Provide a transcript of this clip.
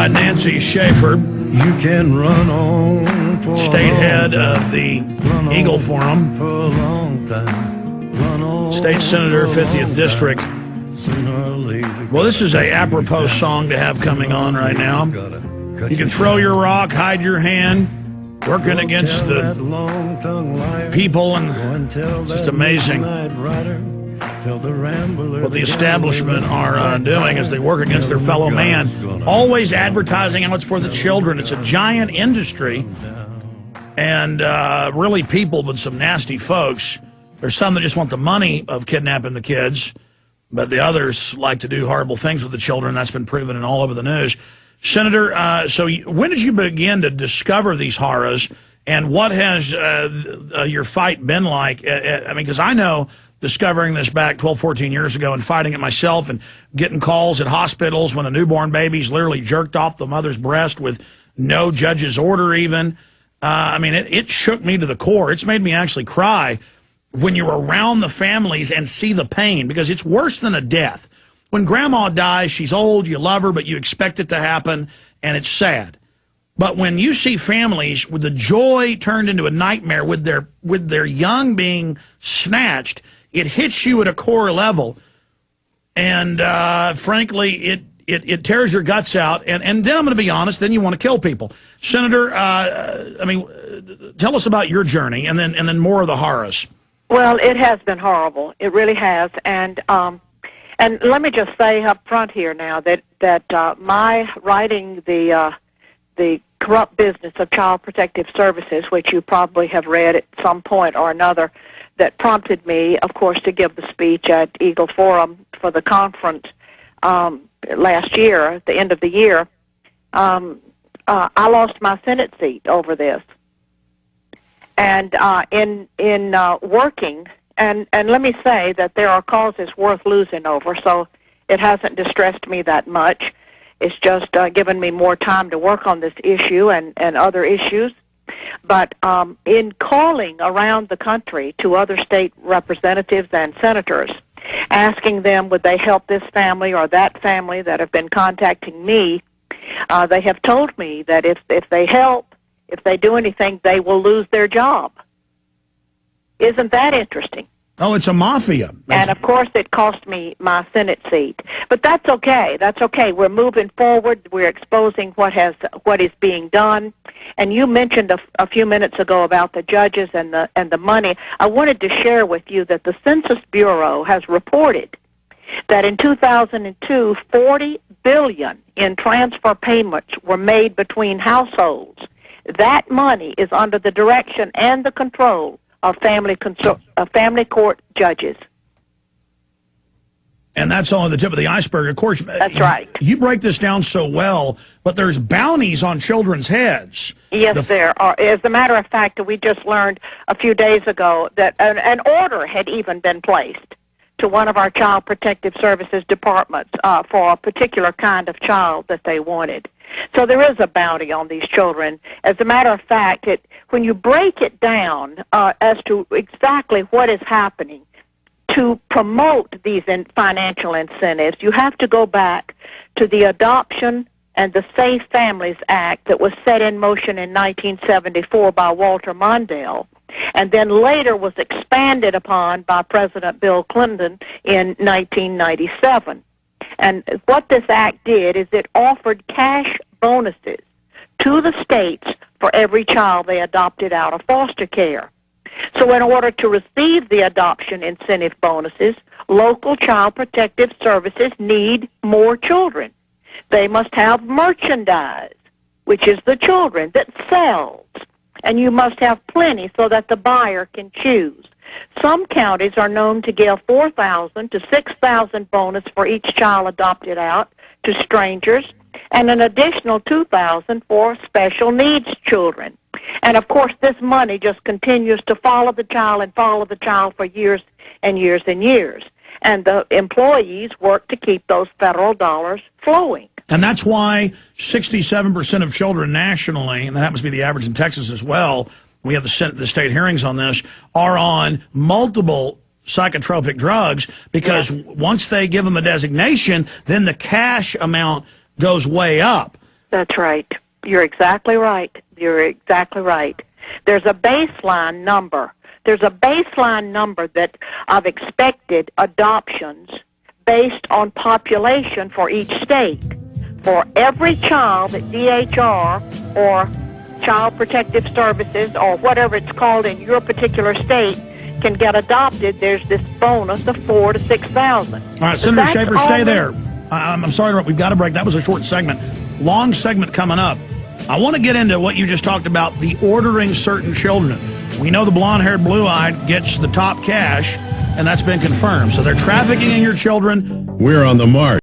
Nancy Schafer, You can run on for state head of the Eagle Forum, for a long time. Run on state senator, 50th district. Sooner or later. Well, this is a apropos song to have coming on right now. You can throw your rock, hide your hand, working against the people, and it's just amazing what the establishment are doing as they work against their fellow man. Always advertising how it's for the children. It's a giant industry, and really people, but some nasty folks. There's some that just want the money of kidnapping the kids, but the others like to do horrible things with the children. That's been proven and all over the news. Senator, so when did you begin to discover these horrors, and what has your fight been like? I mean, because I know discovering this back 12, 14 years ago and fighting it myself and getting calls at hospitals when a newborn baby's literally jerked off the mother's breast with no judge's order even. I mean, it shook me to the core. It's made me actually cry when you're around the families and see the pain, because it's worse than a death. When grandma dies, she's old, you love her, but you expect it to happen, and it's sad. But when you see families with the joy turned into a nightmare with their young being snatched, it hits you at a core level. And frankly, it tears your guts out. And then I'm going to be honest, then you want to kill people. Senator, I mean, tell us about your journey and then more of the horrors. Well, it has been horrible. It really has. And let me just say up front here now that my writing the corrupt business of Child Protective Services, which you probably have read at some point or another, that prompted me, of course, to give the speech at Eagle Forum for the confront last year, at the end of the year. I lost my Senate seat over this. And in working, and let me say that there are causes worth losing over, so it hasn't distressed me that much. It's just given me more time to work on this issue and other issues. But in calling around the country to other state representatives and senators, asking them would they help this family or that family that have been contacting me, they have told me that if they help, if they do anything, they will lose their job. Isn't that interesting? Oh, it's a mafia. And, of course, it cost me my Senate seat. But that's okay. That's okay. We're moving forward. We're exposing what is being done. And you mentioned a few minutes ago about the judges and the money. I wanted to share with you that the Census Bureau has reported that in 2002, $40 billion in transfer payments were made between households. That money is under the direction and the control of family court judges. And that's only the tip of the iceberg. Of course, that's right. You break this down so well, but there's bounties on children's heads. Yes, there are. As a matter of fact, we just learned a few days ago that an order had even been placed to one of our Child Protective Services departments for a particular kind of child that they wanted. So there is a bounty on these children. As a matter of fact, when you break it down as to exactly what is happening to promote these financial incentives, you have to go back to the Adoption and the Safe Families Act that was set in motion in 1974 by Walter Mondale, and then later was expanded upon by President Bill Clinton in 1997. And what this act did is it offered cash bonuses to the states for every child they adopted out of foster care. So in order to receive the adoption incentive bonuses, local Child Protective Services need more children. They must have merchandise, which is the children, that sells. And you must have plenty so that the buyer can choose. Some counties are known to give $4,000 to $6,000 bonus for each child adopted out to strangers, and an additional $2,000 for special needs children. And of course, this money just continues to follow the child for years and years and years. And the employees work to keep those federal dollars flowing. And that's why 67% of children nationally, and that happens to be the average in Texas as well, we have the state hearings on this, are on multiple psychotropic drugs, because once they give them a designation, then the cash amount goes way up. That's right. You're exactly right. You're exactly right. There's a baseline number. There's a baseline number that of expected adoptions based on population for each state. For every child that DHR or Child Protective Services or whatever it's called in your particular state can get adopted, there's this bonus of 4,000 to 6,000. All right, Senator Schafer, stay there. I'm sorry, we've got to break. That was a short segment. Long segment coming up. I want to get into what you just talked about, the ordering certain children. We know the blonde-haired, blue-eyed gets the top cash, and that's been confirmed. So they're trafficking in your children. We're on the march.